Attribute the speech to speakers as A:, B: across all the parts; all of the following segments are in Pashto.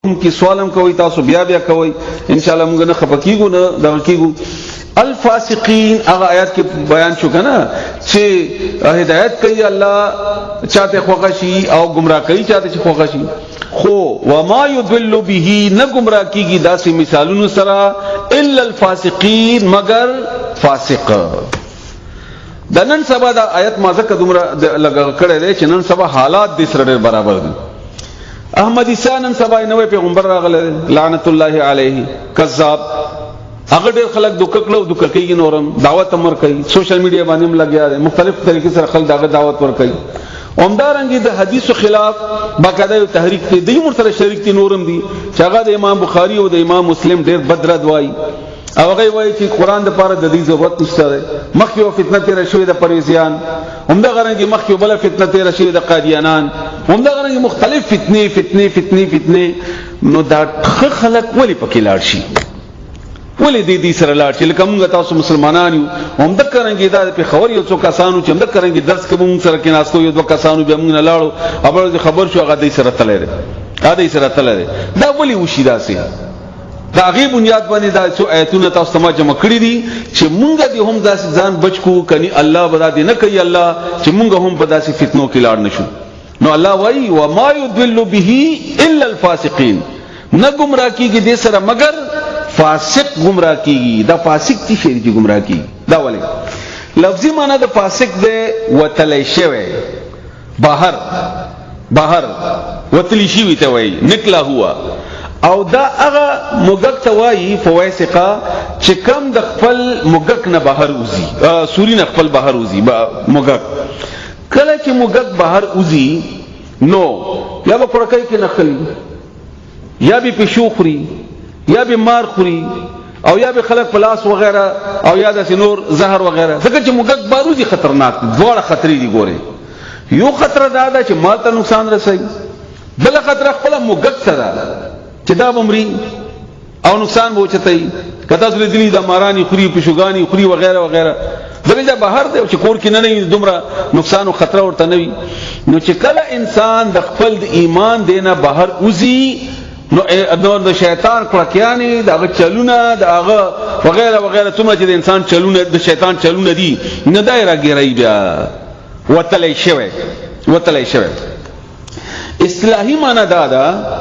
A: کی سوالم کوي تاسو بیا بیا کوي ان شاء الله موږ نه خپکیږو نه دغه کیږو. الفاسقین هغه آیات کې بیان شو کنه چې هدایت کوي الله چاته خوښي او گمراه کوي چاته چې خوښي، خو وما يضل به نه گمراه کیږي داسې مثالونو سره الا الفاسقین مگر فاسق. د نن سبا د آیت ما ځکه دومره لګ کړی دی چې نن سبا حالات د سره برابر دي. احمد عیسان سبا نوې پیغمبر راغله لعنت الله علیه کذاب، هغه ډېر خلک دوککلو دوککې نورم دعوت امر کوي، سوشل میډیا باندې هم لګیا دي، مختلف طریقې سره خلک دغه دعوت ور کوي. اومدارنګي د حدیثو خلاف باقاعده یو تحریک دی، دوی مرسره شریک دي نورم دي چې هغه د امام بخاری او د امام مسلم ډېر بدرد وایي او هغه وایي چې قران د پاره د دې ضرورت نشته ده. مخکې یو فتنه تیر شوې د پرویزیان، همدغه رنګ مخکې بل فتنه تیر شوې د قادیانان، همدغه رنګ مختلف فتنه. نو دا خلک ولی پکې لاړ شي، ولی دې سره لاړ شي؟ لکه موږ تاسو مسلمانان یو، همدغه رنګ دا په خبر یو څو کسانو چې همدغه رنګ درس کوم سره کې ناستو یو دوه کسانو به موږ نه لاړو، خبر شو هغه دې سره تللی دا ولی وشي داسې؟ دا غي بنیاد باندې دا څو آیتونه تاسو ته جمع کړی دي چې مونږ دې هم داسې ځان بچو کني الله بدا دې نه کوي الله چې مونږ هم په داسې فتنو کې لاړ نشو. نو الله وایي وما يضل به الا الفاسقين، نه گمراه کیږي دې سره مگر فاسق گمراه کیږي. دا فاسق دي شي چې گمراه کیږي. دا ولې لفظي معنی د فاسق ده وتلی شوی، بهر وتلی شوی ته وایي نکلا هوا، او دا هغه موږک ته وایي فواسقه چې کم د خپل موږک نه بهر وځي، سوري نه خپل بهر وځي. موږک کله چې موږک بهر وځي نو یا به پړکای کې نخلی، یا به پښو خوري، یا به مار خوري، او یا به خلک پلاس وغیرہ، او یا د نور زهر وغیرہ. ځکه چې موږک بهر وځي خطرناک دي، دواړه خطرې دي. ګوره یو خطر دا ده چې مال ته نقصان رسوي، بل خطر خپل موږک سره چې دا بمري او نقصان به وچتای. کته زله دلی د مارانی خوري، پښوګانی خوري وغیرہ وغیرہ. دغه بهر دی چې کور کې نه دومره نقصان او خطر ورته نه وي. نو چې کله انسان د خپل ایمان دینه بهر وځي نو د شیطان کړکیانی دغه چلونه دغه وغیرہ وغیرہ څومره چې د انسان چلونه د شیطان چلونه دي نه دایره ګرای بیا وتلی شوی. اصطلاحی معنی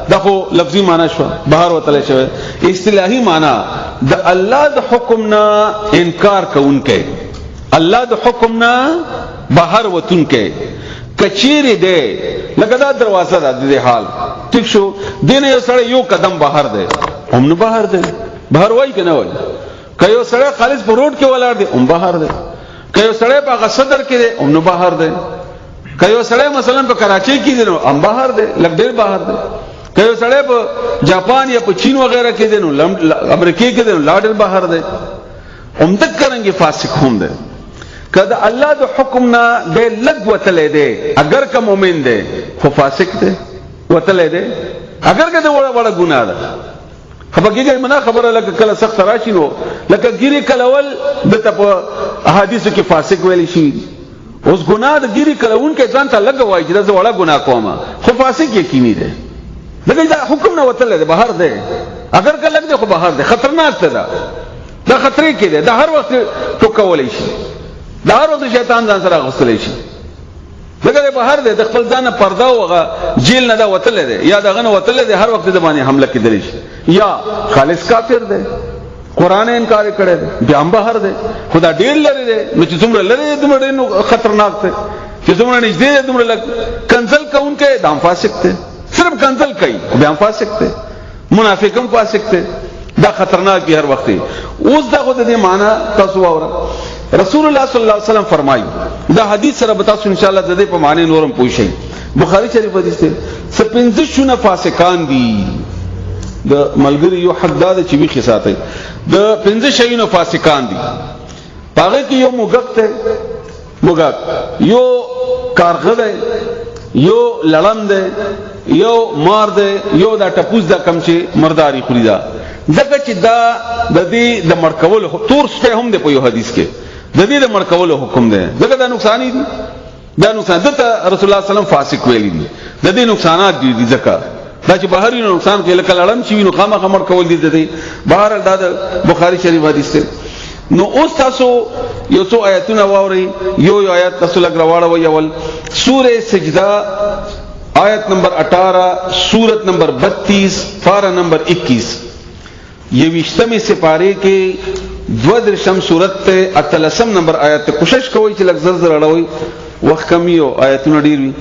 A: دا خو لفظی معنی شو بهر وتلی شوی. اصطلاحی معنی د الله د حکم نه انکار کوونکې، الله د حکم نه بهر وتونکې کچيري دی. لکه دا دروازه ده د حال ټیک شو، دینه یو سړی یو قدم بهر دی، هم نه بهر دی، بهر وای کنه وای. که یو سړی خالص په روډ کې ولاړ دی هم بهر دی، که یو سړی په صدر کې دی هم نه بهر دی، که یو سړی مثلا په کراچۍ کې دی نو هم بهر دی، لږ ډیر بهر دی. که یو سړی په جاپان یا په چین وغیرہ کې دی نو امریکا کې دی نو لا ډیر بهر دی. هم د کرانګي فاسق هم دی. کله الله د حکم نه به لګ وتلې دی، اگر که مؤمن دی خو فاسق دی وتلې دی، اگر که وړه ګناه ده. خبرګیږي منا خبره لکه کله سخت راشي نو لکه ګيري کلول د په احادیثو کې فاسق ویل شي. اوس ګناه د ګيري کلون کې ځان ته لګوي چې دا وړه ګناه کومه، خو فاسق یقیني دی. دغه دا حکم نه وتلې دی، بهر دی، اگر که لګ دی خو بهر دی، خطرناک دی. دا خطرې کې دی، دا هر وخت ټوکولای شي، دا هر وخت شیطان ځان سره غوښتلی شي. دغه بهر دی، د خپل ځان پرده وغه جیل نه دا وتلې دی، یا دغه نه وتلې دی، هر وخت د باندې حمله کېدلی شي. یا خالص کافر دی، قران انکار کړی دی، بیا هم بهر دی. خدا ډیر لري دی، نو چې څومره لري دومره خطرناک دی، چې څومره نږدې دی دومره لږ کنزل کوونکی دا هم فاسق دی. صرف کنزل کوي بیا هم فاسق دی، منافق هم فاسق دی. دا خطرناک دی هر وخت. اوس دا خو د دې معنی تاسو واورئ. رسول الله صلی الله علیه وسلم فرمایي، دا حدیث سره به تاسو ان شاء الله د دې په معنی نورم پوه شئ. بخاری شریف حدیث دی. سپنځه شونه فاسقان دي. د ملګری یو حداد چې وی خساته د 15 شینو فاسقان دي. هغه کې یو موږک ته موږک، یو کارغه دی، یو لړم دی، یو مار دی، یو دا ټپوس دا کم چې مرداري خوري دا. ځکه چې دا د دې د مړکول تور سپه هم دی په یو حدیث کې، د دې د مړکول حکم دی. ځکه دا نقصان دي، دا نقصان دته رسول الله صلی الله علیه وسلم فاسق ویلي دي. د دې نقصانات دي ځکه دا چې بهر وي نقصان کوي لکه لړم چې وینو خامہ خمر کول دي دي بهر دا بخاری شریف حدیث ته نو اوس تاسو یو څو آیاتونه واوري یو آیات تاسو لګراواړه وي اول سوره سجدہ آیت نمبر 18 سورت نمبر 32 پارہ نمبر 21 یہ 20 سپارے کے دوادرشم سورت ته اتلسم نمبر آیت ته کوشش کوئ چې لږ زر زر اړوي وخت کمیو آیاتونه ډیر وي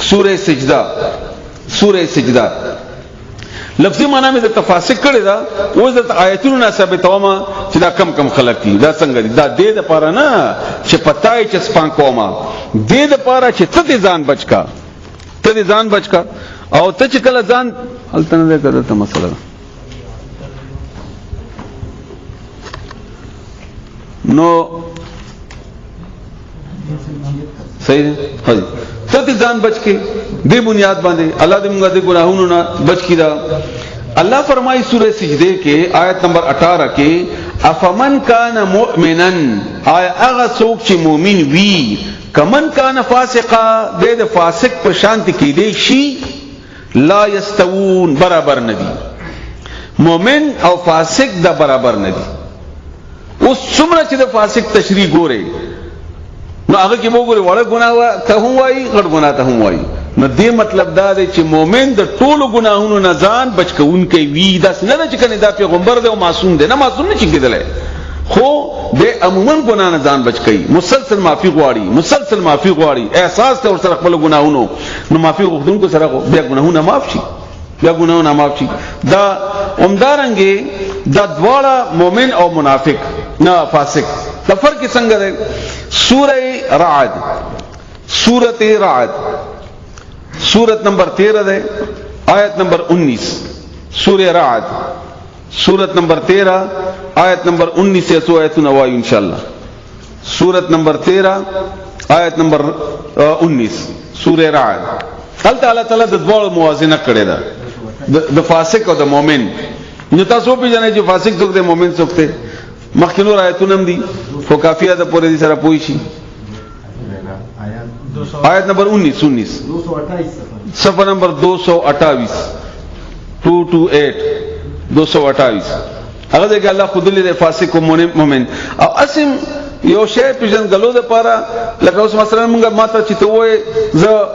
A: سوره سجدہ لفظي معنا مې د تفاسیر کړی دا اوس د آیاتونو نه ثابتوما چې دا کم خلک دي دا څنګه دي دا دې د پاره نه چې پتاي چې سپان کوما دې د پاره چې ته ځان بچکا او ته چې کله ځان التنه دې کړه ته مسله نو صحیح دی ته ځان بچ کې دې بنیاد باندې الله دې موږ د ګناهونو نه بچ کړه الله فرمایي سورہ سجدے کې آیت نمبر 18 کې افمن کان مؤمنا آیا هغه څوک چې مؤمن وي کمن کان فاسقا د فاسق په شان کې دی شي لا یستوون برابر ندي مؤمن او فاسق دا برابر ندي اوس څومره چې د فاسق تشریح ګوره نو هغه کې وګوره وړه ګناه ته هم وایي غټ ګناه ته هم وایي نو دې مطلب دا دی چې مؤمن د ټولو ګناهونو نه ځان بچ کوونکی وي دا نه چې کنه دا پیغمبر دی او معصوم دی نه معصوم نه چې کېدلی خو د عموما ګناه نه ځان بچ کوي مسلسل معافي غواړي احساس ته ور سره خپل ګناهونو نو معافي غوښتونکو سره بیا ګناهونه معاف شي دا عمدارنګي دا دواړه مؤمن او منافق نه فاسق دا فرق څنګه دی سورۃ رعد سورت نمبر 13 ہے آیت نمبر 19 سورہ رعد سورت نمبر 13 آیت نمبر 19 سے سو آیت نوائی انشاءاللہ سورت نمبر 13 آیت نمبر 19 سورہ رعد اللہ تعالی د دوړو موازنه کړی دا د فاسق او د مؤمن نو تاسو په جنې چې فاسق څوک دی مؤمن څوک دی مخکینو آیتونه هم دي خو کافیه د پورې دي سره پوي شي آیت نمبر 19 صفحہ نمبر 228 هغه دغه الله خود له فاسق او مؤمن او اسم یو شی پیژن غلو د پاره لکه اوس مثلا موږ ماته چې ته وای زه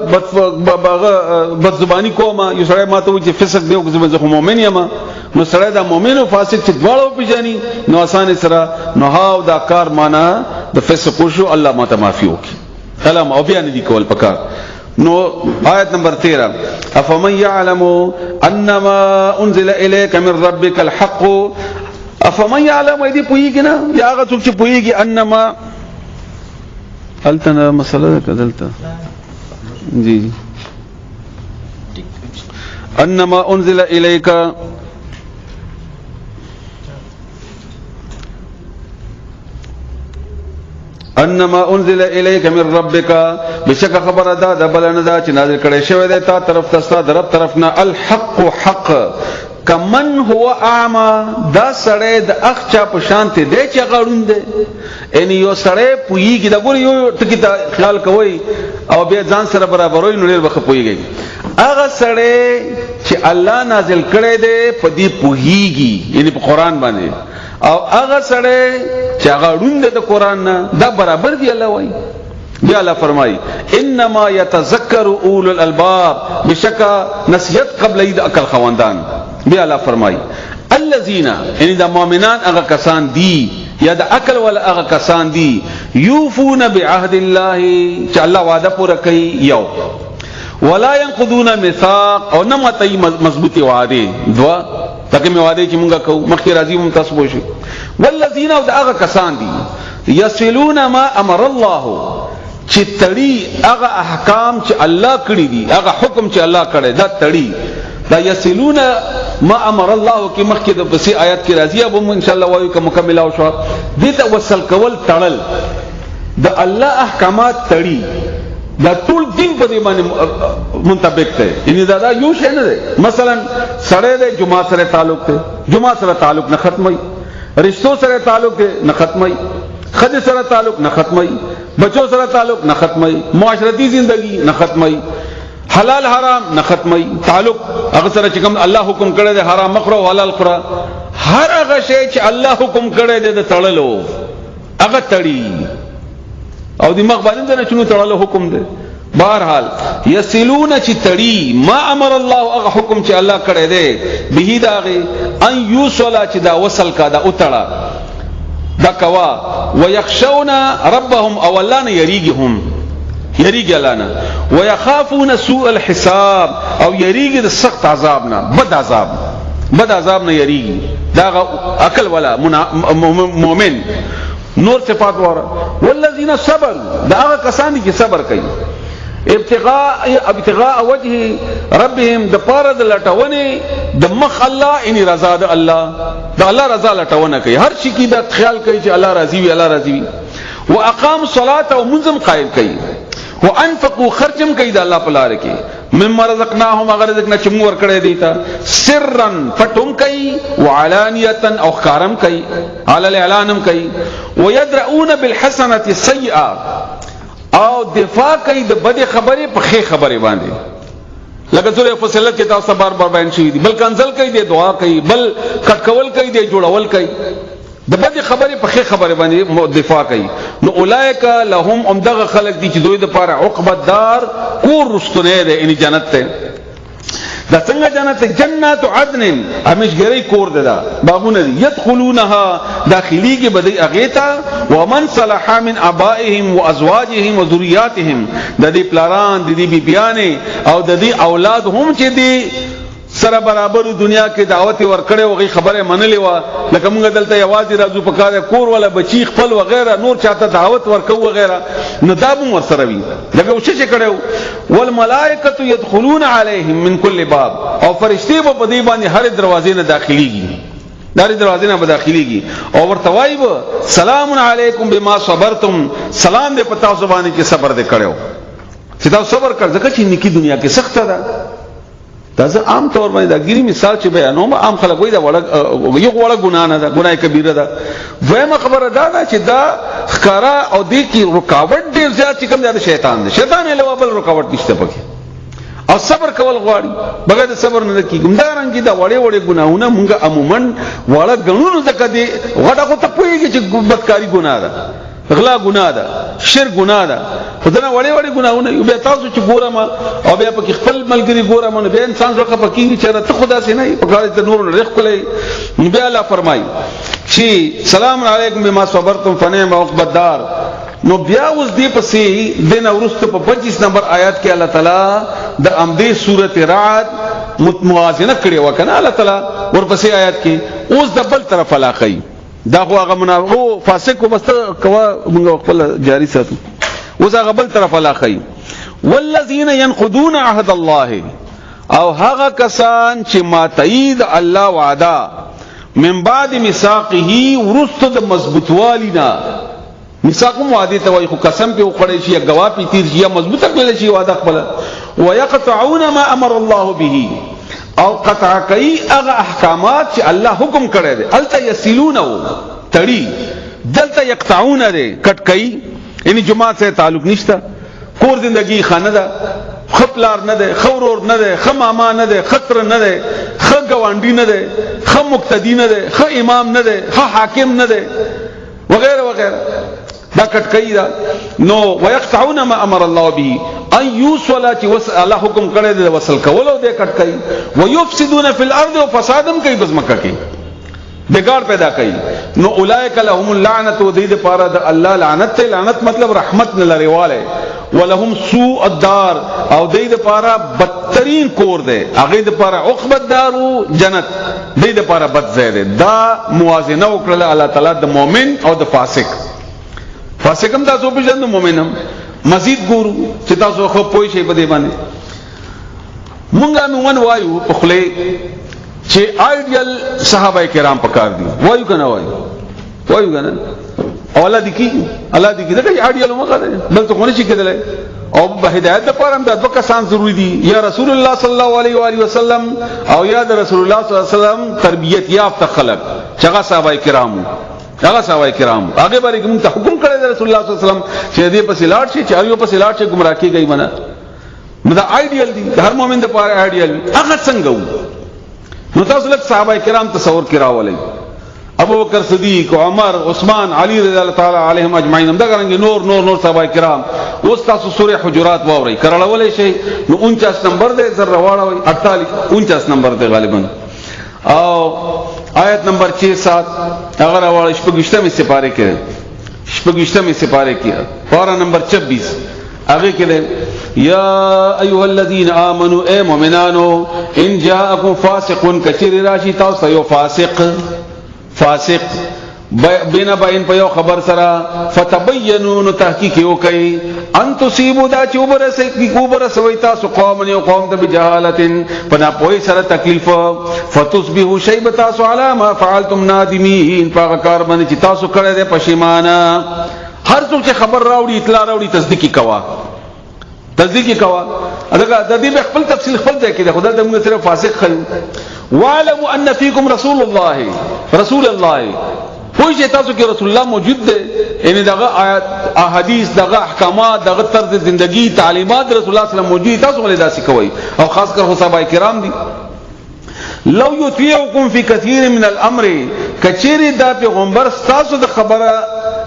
A: بد زبانی کوم یو سره ماته و چې فسق دی او زه مؤمن یم نو سره دا مؤمن او فاسق چې دواړو پیژني نو آسان سره نو هاو دا کار معنا د فسق شو الله ماته معافي وکي کلام او بیان دي کول پکار نو آیت نمبر 13 افمن يعلم انما انزل اليك من ربك الحق افمن يعلم دې پويږي نه یا هغه څوک چې پويږي انما التنا مسله کدلته جی انما انزل اليك انما انزل الیک من ربک بشک خبر ادا د بلنه دا چې نازل کړي شوی دی تا طرف تستا درب طرفنا الحق حق کمن هو اعما دا سړی د اخچا په شانته دی چې غړوند دی ان یو سړی پویږي دا ګور یو ټکی ته خیال کوي او بیا ځان سره برابروي نو ډیر وخت پویږي هغه سړی چې الله نازل کړي دی په دې پویږي یعنی په قران باندې او هغه سره چې هغه روند د قران نه دا برابر دی الله وای بیا الله فرمای انما يتذكر اولو الالباب بشکا نصیحت قبل اید عقل خواندان بیا الله فرمای الذين ان د مؤمنان هغه کسان دي یا د عقل ول هغه کسان دي یوفون بعهد الله چې الله وعده پوره کوي یو ولا ينقضون ميثاق او نه متي مضبوطي وعده دوا تکه می وعده چې مونږه کو مخکې راځي مون تاسو پوښي والذین او دغه کسان دي یصلون ما امر الله چې تړي هغه احکام چې الله کړی دي هغه حکم چې الله کړی دا تړي دا یصلون ما امر الله کې مخکې د بصي آیات کې راځي ابو ان شاء الله وایو کوم مکمل او شو دې ته وصل کول تړل د الله احکامات تړي دا ټول دین په دې باندې منطبق دی یعنی دا یو شی نه دی مثلا سړی د جمعه سره تعلق دی جمعه سره تعلق نه ختمي رشتو سره تعلق دی نه ختمي خد سره تعلق نه ختمي بچو سره تعلق نه ختمي معاشرتی زندگی نه ختمي حلال حرام نه ختمي تعلق هغه سره چې کوم الله حکم کړی دی حرام مخره او حلال خورا هر هغه شی چې الله حکم کړی دی د تړلو هغه تړي او دماغ باندې نه چونو تړلو حکم دی بهرحال یسلون چې تړي ما امر الله هغه حکم چې الله کړی دی به داغه ان یوصلا چې دا وصل کا دا اتړه دا کوا ويخشون ربهم او الله نه یریږي الله نه ويخافون سوء الحساب او یریږي د سخت عذاب نه بد عذاب نه یریږي دا عقل والا مؤمن نور صفات وره والذین صبروا دا هغه کسان چې صبر کوي ابتغاء وجه ربهم د پاره د لټونه د مخ الله ان رضا د الله رضا لټونه کوي هر شي کې د خیال کوي چې الله راضي وي واقام الصلاه او منظم قائم کوي وانفقوا خرجم کوي د الله په لار کې مما رزقناهم اگر رزقنا چې موږ ورکړې دي تا سرا فتم کوي وعلانيه او خارم کوي على الاعلانم کوي ويدرؤون بالحسنه السيئه او دفاع کوي د بد خبرې په خې خبرې باندې لکه سورې فصلت کې تاسو بار بیان شوی دي بل کنزل کوي د دعا کوي بل کټکول کوي د جوړول کوي د بد خبرې په خې خبرې باندې دفاع کوي نو اولایک لهم امدغه خلق دي چې دوی د پاره عقبت دار کور رستنه ده ان جنت ته دا څنګه جنت جنات عدن همیشګری کور ده باغونه يدخلونها داخليږي بدی اغیتا ومن صلح من ابائهم وازواجهم وذرياتهم د دې پلاران د دې بیبيانه او د دې اولاد هم چې دي سره برابر دنیا کې دعوت ورکړې وغي خبره منلې و لکه موږ دلته یوازې راځو په کار کور ولا بچی خپل وغیرہ نور چاته دعوت ورکو وغیرہ نو دا به ورسره وي لکه وش چې کړو والملائکه يدخلون عليهم من كل باب او فرشتي په دې باندې هر دروازې نه داخليږي داري دروازې نه داخليږي او ورته وایي سلام علیکم بما صبرتم سلام دې پتا زبانه کې صبر دې کړو چې دا صبر کړ ځکه چې نکی دنیا کې سخت ده دا زه عام طور باندې دا ګری مثال چې بیانوم عام خلک وایي دا وړه ګناه نه ده ګناه کبیره ده دویمه خبره دا چې دا ښکارا او دې کې رکاوټ ډیر زیات چې کوم دی شیطان دی شیطان له وبل رکاوټ نشته پکې او صبر کول غواړي بغیر د صبر نه کی ګمداران کې دا وړه ګناهونه مونږه عموما وړه غنونو ځکه دی غټه کو ته پوهیږي چې بدکاری ګناه ده غلا ګناه ده شرک ګناه ده خدای وړي ګناهونه یو به تاسو چې ګورم او بیا په خپل ملګری ګورم نو به انسان زړه پکې چې راته خدا سي نه په کار ته نور رخ کولای نو بیا الله فرمایي چې سلام علیکم بما صبرتم فنعم عقبى الدار نو بیا اوس دې پسې دین اورست په 25 نمبر آیات کې الله تعالی د امدې سورته رعد موازنه کړې وکنه الله تعالی ورپسې آیات کې اوس د بل طرف علاقه دا خو هغه منافق فاسق وبست کوا موږ خپل جاری ساتو اوس هغه بل طرف علاقه والذین ينقضون عهد الله او هغه کسان چې ما تایید الله وعده من بعد میثاقه ورست د مضبوطوالینا میثاق وعده ته وای خو قسم په وکړی شي غوا په تیر شي مضبوطه کړل شي وعده خپل ويقطعون ما امر الله به او قطع کوي هغه احکامات چې الله حکم کړی دی الته یسلونه تړي دلته یقطعون دی کټ کوي یعنی جماعت سره تعلق نشته کور زندگی خانه ده خپلار نه ده خورور نه ده خماما نه ده خطر نه ده خګوانډی نه ده خمقتدی نه ده خ امام نه ده خ حاکم نه ده وغیرہ وغیرہ دا کټ کوي دا نو ويقطعون ما امر الله به ان يوصل چې الله حکم کړی دی وصل کولو دې کټ کوي ويفسدون في الارض وفسادم کوي بزمکه کې بګار پیدا کوي نو اولئک لهم اللعنه ودید پاره د الله لعنت مطلب رحمت نه لريواله ولهم سوء الدار او دید پاره بدترین کور دی هغه د پاره عقبت دارو جنت دید پاره بد زید دا موازنه وکړه الله تعالی د مؤمن او د فاسقم تاسو په جن مؤمنم مزید ګورو چې تاسو خو پوي شي په دې باندې مونږه موږ وایو په خله چې آیډیل صحابه کرام پکار دي وایو کنه وایو کنه او الله دې دا آیډیل مګه بل څه خوني شي کېدل او په هدایت لپاره هم د دوه کسان ضروری دي یا رسول الله صلی الله علیه و آله وسلم او یا د رسول الله صلی الله علیه وسلم تربیت یافته خلق چې صحابه کرام هغه باندې کوم ته حکم کړی رسول الله صلی الله علیه وسلم چې دې په سلاټ شي چې ایو په سلاټ شي گمراه کیږي منه نو دا آیډیل دی هر مؤمن د پاره آیډیل هغه څنګه وو نو تاسو لکه صحابه کرام تصور کې راولئ ابو بکر صدیق عمر عثمان علی رضی الله تعالی علیهم اجمعین هم دا څنګه نور صحابه کرام اوس تاسو سورہ حجرات واورئ کړهولې شي نو 49 نمبر دی زر واړوي 48 49 نمبر دی غالبا او آیت نمبر 6-7 اگر واړ شپږشتمه سپاره کې شپږشتمه سپاره کې پارا نمبر 26 هغه کې یا ایها الذین آمنوا اے مؤمنانو ان جاءکم فاسق کثیر راشی تاسو یو فاسق بین باین په یو خبر سره فتبینوا تحقیق وکي ان تصيبوا دا چوبره سوي تاسو قوم یو قوم ته بجهالتن پنا پوي سره تکلیف فتصبحوا شيبه تاسو على ما فعلتم نادمين پاکار باندې چې تاسو کړه دې پښیمانه هر څوک چې خبر راوړي اطلاع راوړي تصدیق کوا دا د دې خپل تفصیل خپل ځای کې خدای د موږ سره فاسق خل وعلم ان فيكم رسول الله پوه چې تاسو کې رسول الله موجود دی یعنی دغه آیات احادیث دغه احکامات دغه طرز زندگی تعلیمات رسول الله صلی الله علیه وسلم موجود تاسو ولې داسې کوي او خاص کر صحابه کرام دي لو یطیعکم فی کثیر من الامر کچری دا پیغمبر تاسو د خبره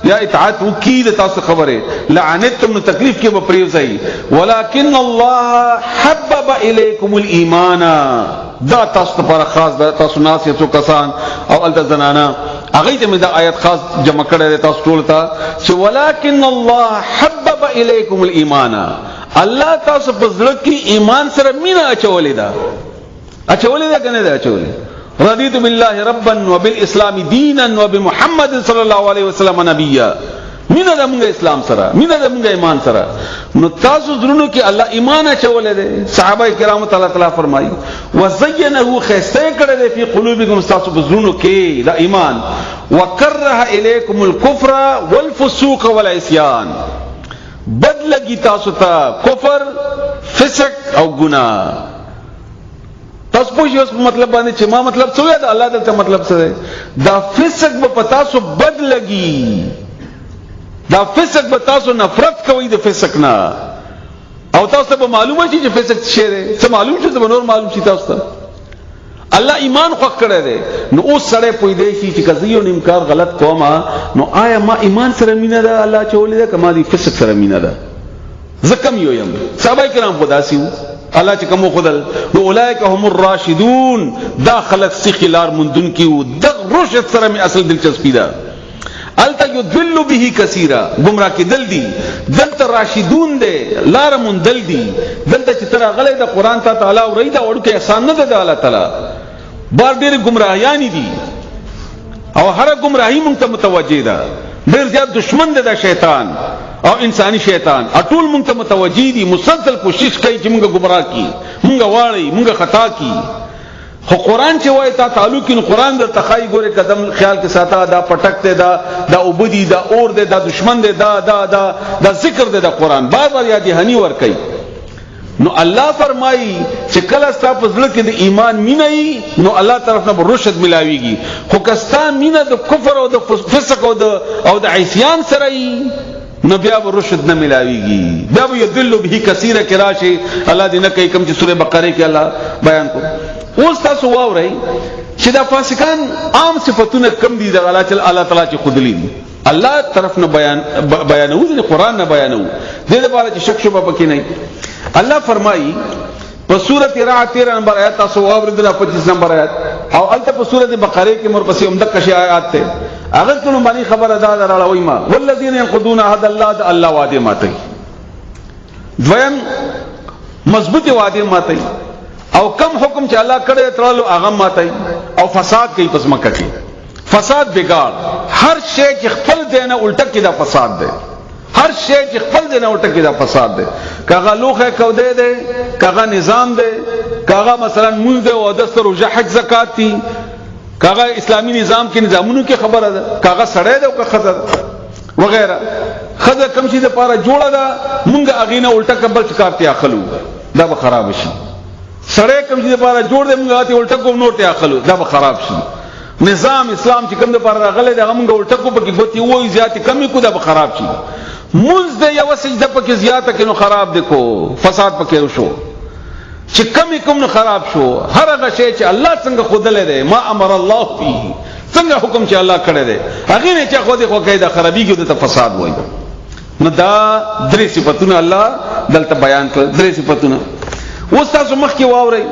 A: یا اطاعت وکي د تاسو خبره لعنتم نو تکلیف کې به پریوځي ولکن الله حبب الیکم الايمان دا تاسو پر خاص دا تاسو ناس یو کسان او ال زنانا هغه ته دا آیت خاص جمع کړه تاسو ټول ته چې ولکن الله حبب الیکم الايمان الله تاسو په ځل کې ایمان سره مینا اچولې دا کنه دا اچولې رضیت بالله ربا وبالاسلام دينا وبمحمد صلی الله علیه وسلم نبیا مینا د موږ اسلام سره مینا د موږ ایمان سره نو تاسو زرونو کې الله ایمان اچولې ده صحابه کرام تعالی فرمایي وزینه خسته کړه ده په قلوبکم تاسو زرونو کې دا ایمان وکره الیکم الكفر والفسوق والعصيان بدلږي تاسو ته کفر فسق او ګناه تاسو پوښیږئ اوس مطلب باندې چې ما مطلب څه وایي دا الله دلته مطلب څه دی دا فسق به پتا سو بد لګي دا فسق به تاسو نفرت کوي د فسق نه او تاسو ته معلومه شي چې فسق څه دی څه معلوم شي ته نور معلوم شي تاسو ته الله ایمان خو کړی دی نو اوس سره پوي دی چې کزیو انکار غلط کوما نو آیا ما ایمان سره مینه ده الله چولې ده کما دي فسق سره مینه ده زکم یو یم صحابه کرام خداسیو الله چې کوم خدل نو اولئک هم الراشدون داخلت سخلار مندن کیو د رشد سره می اصل دلچسپی ده التا یذل به کثیرا گمراه کی دل دی دلته راشدون دی لار مندل دی دلته چې تر غلې د قران ته تعالی او ریدا وړو کې احسان نه ده الله تعالی بار ډېر گمراهیان دي او هر گمراهی مونږ ته متوجه ده ډېر زیات دشمن دی د شیطان او انسانی شیطان اټول مونږ ته متوجی دي مسلسل کوشش کوي چې مونږ گمراه کی مونږ واړی مونږ خطا کی خو قران چې وای تا تعلق کین قران د تخای ګوره قدم خیال کې ساته دا پټک ته دا عبودی دا اور دی دا دشمن دی دا ذکر دی دا قران بار بار یاد هنی ور کوي نو الله فرمایي چې کله ستاسو ځل کې د ایمان مینه نو الله طرف نه رشد ملاويږي خو کستا مینه د کفر او د فسق او د عصيان سره نو بیا رشد نه ملاويږي بیا یذل به کثیر کراشي الله دې نه کوي کوم چې سوره بقره کې الله بیان کو اوس تاسو واورئ چې دا فاسقان عام صفاتونه کم دي د الله تعالی چې خودلی دي الله طرف نه بیانو د قران نه بیانو دې لپاره چې شک شوبه پکې نه الله فرمایي په سورته رعد 13 نمبر آیات تاسو واورئ 25 نمبر آیات او البته په سورته بقره کې مرپسې عمدہ کشي آیات ته اگر ته باندې خبر ادا راوي ما والذین ينقضون عهد الله وعده ماتي دویم مضبوطی وعده ماتي او کم حکم چې الله کړی ترالو هغه ماتي او فساد کوي پس مکه کې فساد بګار هر شی چې خپل دینه الټه کې دا فساد دی هر شی چې خپل دینه الټه کې دا فساد دی کاغه لوخه کو دی کاغه نظام دی کاغه مثلا مونږ او دستور او حج زکات دي کاغه اسلامی نظام کې نظامونو کې خبره ده کاغه سړی ده او که خزر وغیرہ خزر کم شي د پاره جوړه ده مونږ اغینه الټه کبل چکارتي اخلو دا به خراب شي سړی کم شي د پاره جوړ ده مونږ اته الټه کوم نور ته اخلو دا به خراب شي نظام اسلام چې کوم د پاره غلې ده مونږ الټه کو پکې ګوتی وای زیات کمی کو دا به خراب شي منز دے یو سجدہ پکې زیاته کې نو خراب دی کو فساد پکې وشو چې کم نو خراب شو هر هغه شی چې الله څنګه خودلې دی ما امر الله فيه څنګه حکم چې الله کړی دی هغه نه چې خو دې خو کې دا خرابېږي د فساد وایي نو دا درې صفاتونه الله دلته بیان کړ درې صفاتونه اوس تاسو مخ کې واورئ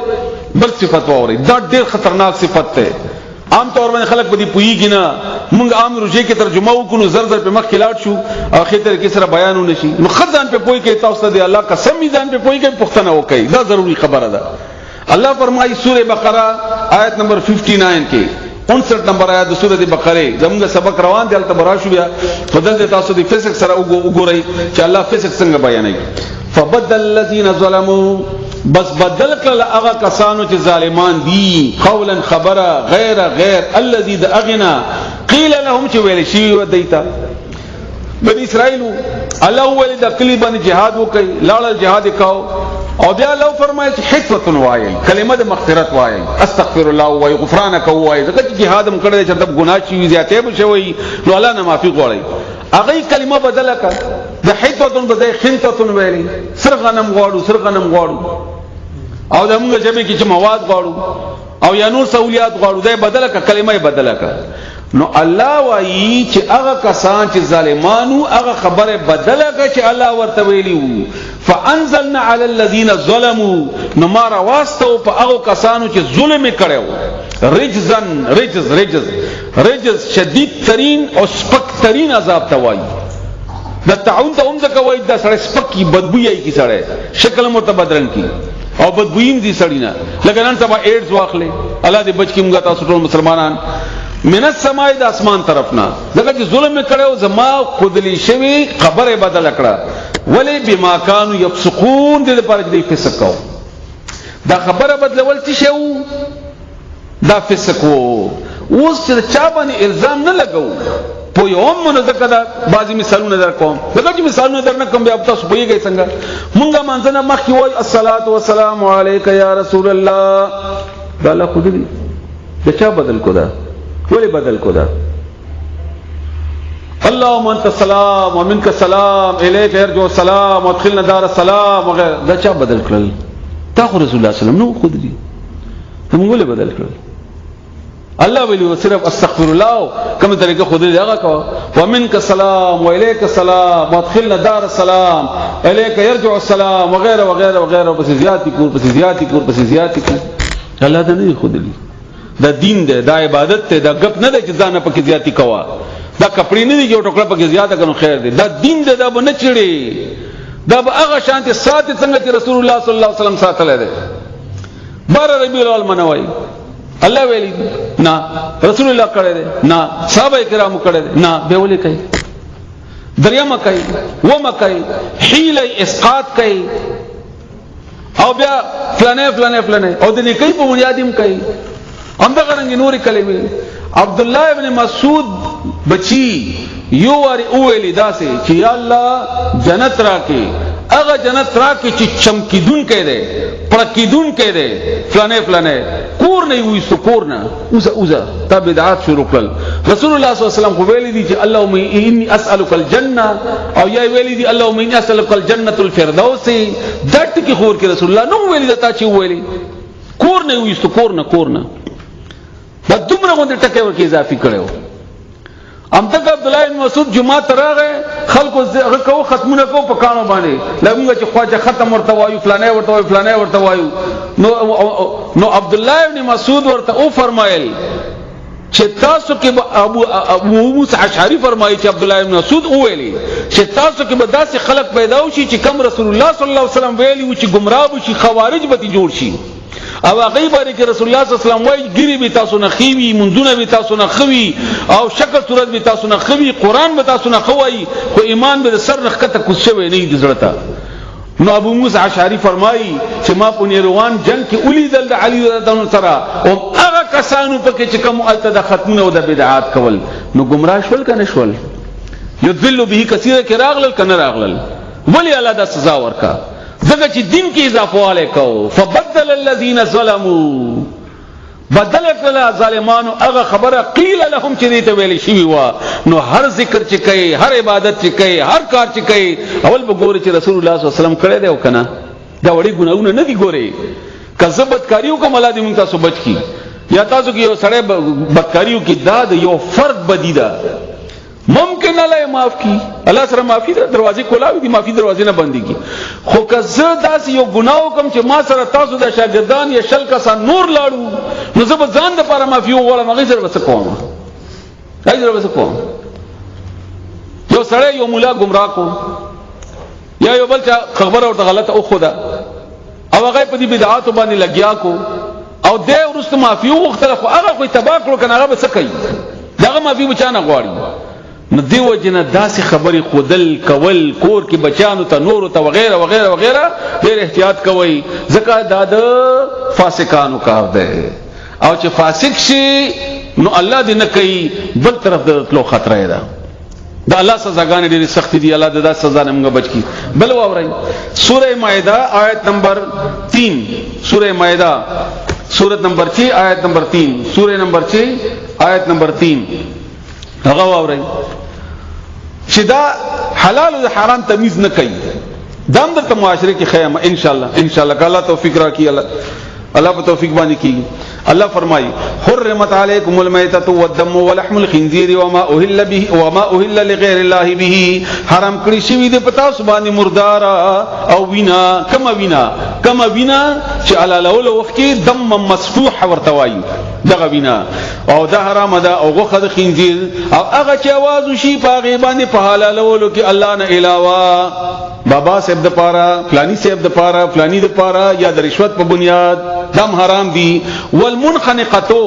A: بل صفات واورئ دا ډېر خطرناک صفت ده عام طور باندې خلک په دې پوېږي نه موږ عام روزي کې ترجمه وکړو زر په مخ کې لاړ شو اخر تر کې سره بیان ونشي نو خدان په پوي کې تاسو ته الله قسم میزان په پوي کې پښتنه وکړي دا ضروری خبره ده الله فرمایي سوره بقره آیت نمبر 59 کې 59 نمبر آیات د سوره بقره زموږ سبق روان دي البته براشو بیا فضل تاسو د فزیک سره وګورئ چې الله فزیک څنګه بیانوي فبدل الذين ظلموا بس بدل کړل هغه کسانو چې ظالمان دي قولا خبره غیر الذي اغنا قيل لهم چې ویل شي ودیتا بني اسرائیل الله ولې د کلی باندې jihad وکي لاړ jihad وکاو او بیا الله فرمایي چې حکمت وایي کلمه د مغفرت وایي استغفر الله وایي غفرانک وایي ځکه چې jihad هم کړی چې د ګناه چي زیاته بشوي نو الله نه معافي غواړي هغه کلمه بدله کړه د حکمت بدای خنتت ویلي سر غنم غواړو او دموږ جبه کې چې مواد غواړو او یا نور سہولیات غواړو دا بدله ک کلمه بدله ک نو الله وایي چې هغه کسان چې ظالمانو هغه خبره بدله ک چې الله ورته ویلیو فانزلنا على الذين ظلموا نو ما راوستو په هغه کسانو چې ظلم کړو رجز شدید ترین او سپک ترین عذاب توای د تعون ته هم ځکه وایي دا سره سپکی بدبوئی کی سره شکل متبدلن کی او بدبوئیم دي سړینا لکه نن سبا ایډز واخلې الله دې بچ کې موږ تاسو ټول مسلمانان من السماء د اسمان طرفنا دغه چې ظلم کړو زما خودلی شوی خبره بدل کړه ولی بما كانوا يفسقون دې لپاره دې فسق کو دا خبره بدلول څه شو دا فسق وو اوس چې چا باندې الزام نه لګو په یو من ذکر دا بعضی مثالونه در کوم دغه چې مثالونه در نه کوم بیا تاسو پوهیږئ څنګه مونږه مانځنه مخکې وای الصلاه والسلام علیک یا رسول الله دا له خو دې د چا بدل کو دا ولې بدل کو دا اللهم انت السلام ومنك السلام اليك يرجو السلام وادخلنا دار السلام وغير دا چا بدل کړل تا خو رسول الله صلی الله علیه وسلم نو خو دې موږ ولې بدل کړل الله ویلو صرف استغفر الله کوم طریقه خود دې هغه کو ومنك السلام واليك السلام وادخلنا دار السلام اليك يرجع السلام وغيره بس زیاتی کور الله دې نه خود دې دا دین دې دا عبادت ته دا غپ نه دې چې ځان په کې زیاتی کوا دا کپړې نه دي چې ټوکړه په کې زیاته کنو خیر دې دا دین دې دا بنه چړي دا به هغه شانته ساتي څنګه چې رسول الله صلی الله علیه وسلم ساتل دې بار ربیع الاول منوي الله ویلی نا رسول الله کړه دې نا صحابه کرامو کړه دې نا به ولي کوي دریا مکای و مکای حیله اسقاط کوي او بیا فلانه او د نیکي په بنیادیم کوي همدا غرنګ نوري کلمې عبد الله ابن مسعود بچی یو واری اولی داسې چې یا الله جنت راکې هغه جنت راکې چې چمکیدون کې ده پړکیدون کې ده فلانه کور نه وي سکور نه اوزه تبدعات شروع کړل رسول الله صلی الله علیه وسلم خو ویلي دي چې اللهم اني اسالک الجنه او یا ویلي دي اللهم اني اسالک الجنه الفردوس دټ کې خور کې رسول الله نو ویلي دا چې ویلي کور نه وي سکور نه دا دومره غونډه ټکه ورکې اضافي کړو امتک عبد الله بن مسعود جمعه تراغه خلکو هغه کو ختمونه کو په کانو باندې لږه چې خواجه ختم ورته وایو فلانه ورته وایو نو عبد الله بن مسعود ورته او فرمایل چې تاسو کې ابو موسی اشعری فرمایي چې عبد الله بن مسعود ویلي چې تاسو کې به داسې خلک پیدا وشي چې کم رسول الله صلی الله علیه وسلم ویلي و چې گمراه وشي خوارج به جوړ شي او هغه باندې کې رسول الله صلی الله علیه وسلم وایي ګری به تاسو نه خوي منځونه به تاسو نه خوي او شکل صورت به تاسو نه خوي قران به تاسو نه خوي خو ایمان به سر نخته کوڅه نه دي زړه نو ابو موسی اشعری فرمایي چې ما په نیروان جنگ کې اولیدل د علی رضی الله عنه سره او هغه کسانو په کې چې کوم الته د ختمونه او د بدعات کول نو گمراه شول کنه شول یذل به کثیر کې راغلل کنه راغلل ولی الله د سزا ورکا زګه چې دین کې اضافه والے کو فبدل الذين ظلموا بدل کړه ظالمانو هغه خبره قیل لهم چې دې ته ویل شي وا نو هر ذکر چې کوي هر عبادت چې کوي هر کار چې کوي اول به ګوري چې رسول الله صلی الله علیه وسلم کړی دی او کنه دا وړي ګناونه نه دي ګوري کذبت کاریو کوم الله دې مونږ تاسو بچ کی یا تاسو کې یو سړی بدکاریو کې دا یو فرد بدی دا ممکن الله معاف کی الله سره معافی دروازې کولاوي دي معافی دروازې نه بندي کی خو کزه داس یو ګناو کوم چې ما سره تاسو د شاګردان یا شل کسان نور لاړو نو زه به ځان د لپاره معافی وغواړم هغه سره وسه کوم هغه سره وسه کوم یو سړی یو مولا گمراه کو یا یو بل چا خبره او غلطه او خدا او هغه په دې بدعات باندې لګیا کو او دې ورسته معافی وغوښتل خو هغه کوئی تباہ کړو کنه هغه به څه کوي داغه معافی بچانه غواړي نو دیو جن داسې خبرې خودل کول کور کې بچانو ته نور ته وغیرہ وغیرہ وغیرہ ډېر احتیاط کوئ ځکه دا د فاسقانو کار دی او چې فاسق شي نو الله دې نه کوي بل طرف د تلو خطر دی دا الله سزاګانې ډېرې سخت دي الله دې دا سزا نه موږ بچ کی بل واورئ سوره مائده آیت نمبر 3 سوره مائده سورۃ نمبر 6 آیت نمبر 3 سوره نمبر 6 آیت نمبر 3 هغه واورئ چې دا حلال او حرام تمیز نه کوي دا هم د معاشره کې خیمه ان شاء الله الله توفیق راکړي الله په توفیق باندې کی الله فرمایي حرمت علیکم المیتۃ والدم ولحم الخنزیر وما اهل لغیر الله به حرام کړی شوی د پتا سبحانه مردار او وینا کما وینا چې علالول وخت کې دم مسفوح ورتوي دغه وینا او دا حرام ده او غوخه د خنزیر او هغه چې आवाज شي په غیبانه په حلالولو کې الله نه علاوه بابا صاحب د پاره فلانی صاحب د پاره فلانی د پاره یا د رشوت په بنیاد دم حرام دي والمنخنقتو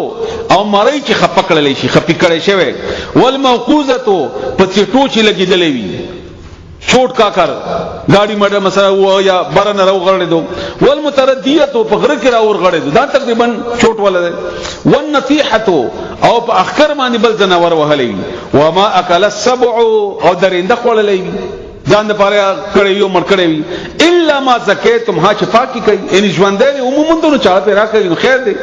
A: او مړی چې خپکړلې شي خپکړې شوی والموقوذتو په چټو چې لګیدلې وي چوٹ کا کر گاڑی مډه مسره و یا برن راو غړې دو والمتردیتو په غره کې راو غړې دو دا تقریبا چوٹ ولا ده والنصيحتو او په اخر باندې بل جناور وهلې وما اكل السبع او درنده خوللې ځان د پاره کړي یو مړ کړي وي الا ما زکیتم ها چې پاکي کوي ان ژوندې عموما ته چاته راکړي نو خیر دی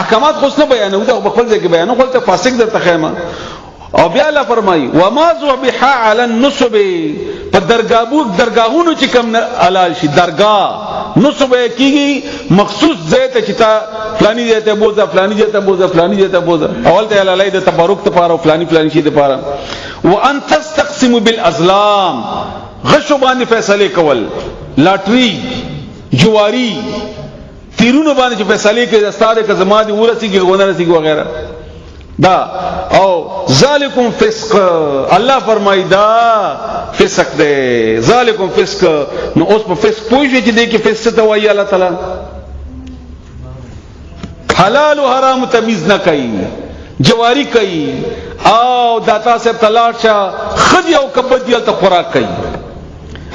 A: احکامات خو نه بیانو دا په خپل ځای کې بیانو خپل ته فاسق درته خیمه او بیا الله فرمایي وما ذبح على النصب په درگاهونو چې کوم حلال شي درگاه نصب کیږي مخصوص ځای ته چې تا فلانی ځای ته بوزا فلانی ځای ته بوزا فلانی ځای ته بوزا اول ته حلال د تبرک ته پاره فلانی شي ته پاره وان تستقسموا بالازلام غشو باندې فیصله کول لاټری جواری تیرونو باندې چې فیصله کوي استاد که زما دي ورسیږي غونرسیږي وغیرہ دا او ذالکم فسق الله فرمایي دا فسق دی ذالکم فسق نو اوس په فسق پوښي چې دی کې فسق ته وایي الله تعالی حلال او حرام تمیز نه کوي جواری کوي او داتا صاحب تلاش خدي او کبدیل ته خوراک کوي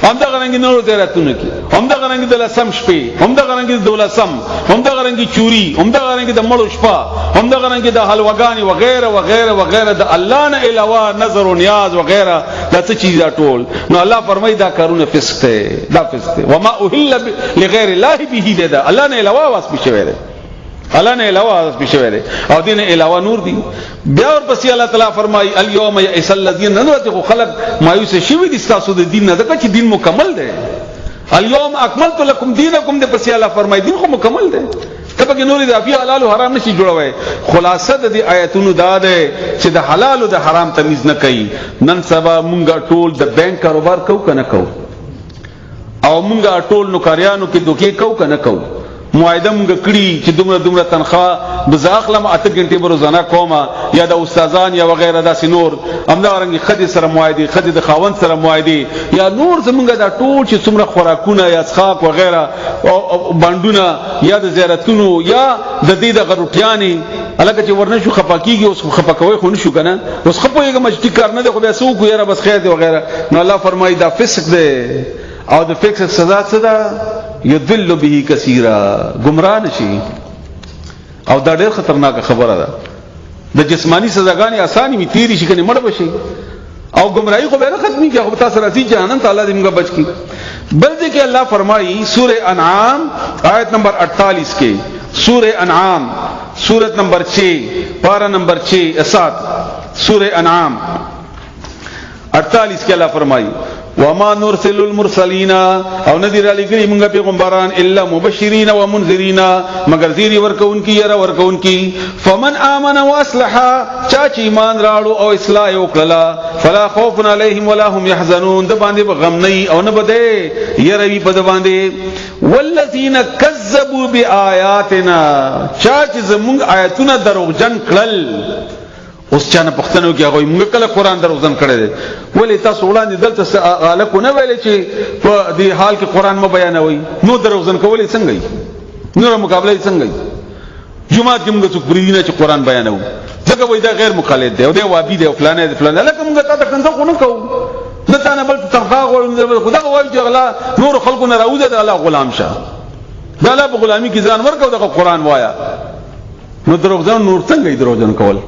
A: هم دا غرنګ نور زیارتونه کی هم دا غرنګ د لسم شپې هم دا غرنګ د دولسم هم دا غرنګ چوری هم دا غرنګ د مړو شپه هم دا غرنګ د حلوګانی وغیرہ وغیرہ وغیرہ د الله نه علاوه نظر او نیاز وغیرہ دا څه چیز ټول نو الله فرمایي دا کارونه فسق دی دا فسق دی وما اهل لغیر الله به دا الله نه علاوه واس بشوي دی الله نه علاوه واس بشوي دی او دین علاوه نور دی بیا ورپسې الله تعالی فرمایي اليوم يئس الذين نذرته خلق مایوس شوی دي تاسو د دین نه ځکه چې دین مکمل دی اليوم اكملت لكم دينكم د پسې الله فرمایي دین خو مکمل دی تبګ نور دی افی حلال او حرام نشي جوړوي خلاصه د دې آیتونو دا ده چې د حلال او د حرام تمیز نه کوي نن سبا مونږه ټول د بانک کاروبار کو کنه کو او مونږه ټول نوکریانو کې دوکې کو کنه کو معاهده مونږ کړی چې دومره تنخواه بزاخلم 8 غنټې به روزانه کومه یا د استادان یا وغیرہ داسې نور همدارنګه خدي سره معاهده خدي د خاوند سره معاهده یا نور زمونږ دا ټول چې څومره خوراکونه یا اسخاق وغیرہ او باندونه یا د زیارتونو یا د دې د غروټیانې الګ چې ورنه شو خپاکیږي اوس خپکوي خو نشو کنه اوس خپويږي مجتی کار نه دی خو بیا سو کو یاره بس خیر دی وغیرہ نو الله فرمایي دا فسق دی او د فسق سزا څه ده یذل به کثیرا گمراه نشي او دا ډېر خطرناک خبره ده د جسمانی سزاګانی اساني می تیری شي کنه مړ بشي او گمراهی خو به نه ختمي کیږي خو تاسو راځي جهنم تعالی دې موږ بچ کی بل دې کې الله فرمایي سوره انعام آیت نمبر 48 کې سوره انعام सूरत नंबर 6 पारा नंबर 7 सूरह अनआम 48 के अल्लाह फरमाई वमा नुरसिलुल मुरसलीना और नदीर अली गरी मंगा पैगंबरान इल्ला मुबशिरीना व मुनजिरीना मगर ज़ीरी वर्क उनकी यरा वर्क उनकी फमन आमन व अस्लहा चाची ईमान राड़ो और इस्लाह ओकला फला खौफुन अलैहिम वला हुम यहज़नून द बांदे गम नहीं और न बदे यरवी पद बांदे वल्लज़ीना कज़्ज़बू बिआयातिना चाची ज़मुंग आयतुना दरोजन कल اوس چانه پښتنو کې هغه موږ کله قران دروځن کړی دی ولې تاسو وړاندې دلته الکو نه ویلې چې په دې حال کې قران مو بیانوي نو دروځن کولې څنګه یې نور مقابله څنګه یې جمعه کې موږ څوک بریدینه چې قران بیانوي ځکه وای دا غیر مخالف دی او دی وابي دی او فلانه دی فلانه لکه موږ ته کنده کو نه کوو دته نه بل تنخواه غواړو خدای وایي چې غلا نور خلکو نه راوځي د الله غلام شه دا لا په غلامي کې ځان ورکو د قران وایا نو دروځن نور څنګه یې دروځن کول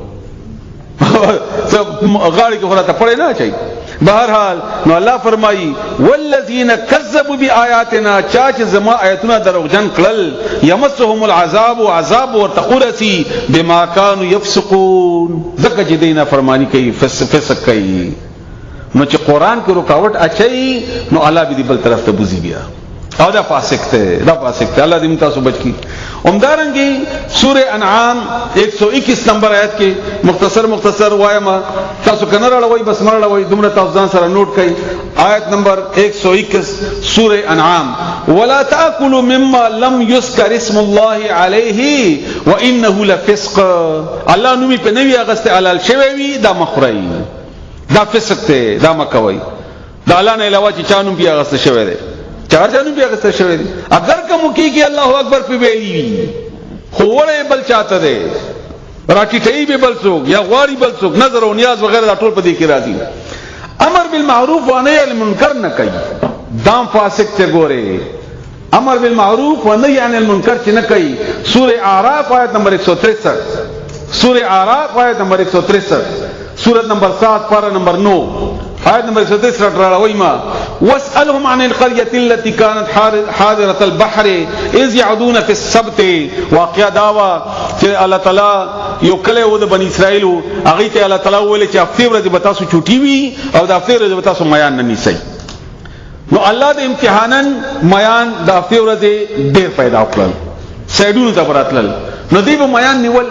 A: غاڑی کے خورا پڑے نہ چاہیے بہرحال نو اللہ فرمائی والذین کذبوا بآیاتنا چاچ زما آیاتنا دروغجن کړل یمسهم العذاب عذاب ورتقرسی بما كانوا يفسقون زکه چې دینا فرمانی کوي فسق کوي نو چې قران کې رکاوټ اچي نو الله به دې بل طرف ته بوزي بیا او دا فاسق ته الله دې تاسو بچ کی عمدارنګي سورہ انعام 121 نمبر آیت کې مختصر وایم تاسو کنه راړوي بس مرړوي دومره تاسو ځان سره نوٹ کړئ آیت نمبر 121 سورہ انعام ولا تاكلوا مما لم يذكر اسم الله عليه وانه لفسق الله نومي په نوی اغسته حلال شوی وي دا مخوري دا فسق ته دا مکوي دا الله نه علاوه چې چانو بیا اغسته شوی دی چار جانو بیا غسر شوی دی اگر کوم کی کہ اللہ اکبر پہ ویلی خو وړې بل چاته دی راټیټي به بل څوک یا غواړي بل څوک نظر او نیاز وغیرہ دا ټول په دې کې راځي امر بالمعروف و نهی عن المنکر نه کوي دام فاسق ته ګوره امر بالمعروف و نهی عن المنکر چې نه کوي سورہ اعراف آیت نمبر 163 سورہ اعراف آیت نمبر 163 سورۃ نمبر 7 پارہ نمبر 9 آیت نمبر 163 راوي ما واسألهم عن القرية التي كانت حاضرة البحر إذ يعدون في السبت واقع داوا چې الله تعالی یو کله و د بنی اسرائیل هغه ته الله تعالی ویل چې هفته ورځ به تاسو چوټي وي او د هفته ورځ به تاسو میان نه نیسئ نو الله د امتحانن میان د هفته ورځ ډېر پیدا کړل سیډونو ته براتل نو دی به میان نیول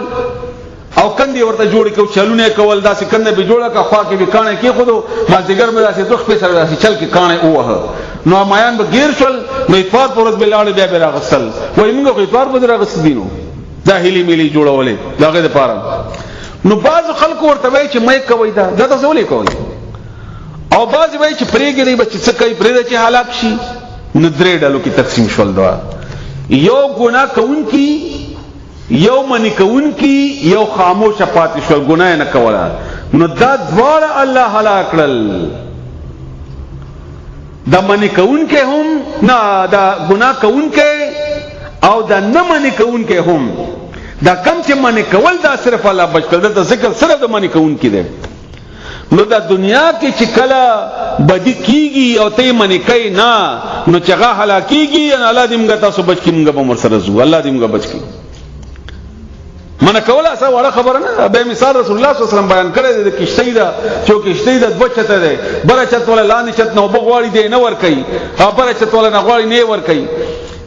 A: او کندې ورته جوړ کو چلونه کول داسې کنده به جوړه کا خوا کې به کانه کې خودو مازیګر مې داسې دوخ په سره داسې چل کې کانه اوه نو مایان به غیر شول نو اتفاق پرز بلاړ بیا به راغسل وای موږ خو اتفاق به راغسل دینو ظاهري ملي جوړولې داغه لپاره نو بعض خلکو ورته وای چې مې کوي دا تاسو ولې کوي او بعض وای چې پرېګری بچ څه کوي پرې چې هلاک شي ندرې ډلو کې تقسیم شول دا یو ګناه کوونکی یو منی کون کی یو خاموش پاتې شو ګناه نه کوله نو دا دواړه الله هلاک کړل دا منی کون کې هم نه دا ګناه کون کې او دا نه منی کون کې هم دا کم چې منی کول دا صرف الله بچ کړل دا ذکر صرف د منی کون کې دی نو دا دنیا کې چې کله بدی کیږي او ته منی کوي نه نو چې هغه هلاکیږي ان الله دې موږ تاسو بچ کی موږ به مر سره زو الله دې موږ بچ کی من کوله اسه وړه خبره نه به مثال رسول الله صلی الله علیه وسلم بیان کړی د کشتی دا چې کشتی د دوه چته ده بره چت ولا لاندې چت نو بغواړي دی نه ور کوي ها بره چت ولا نه غواړي نه ور کوي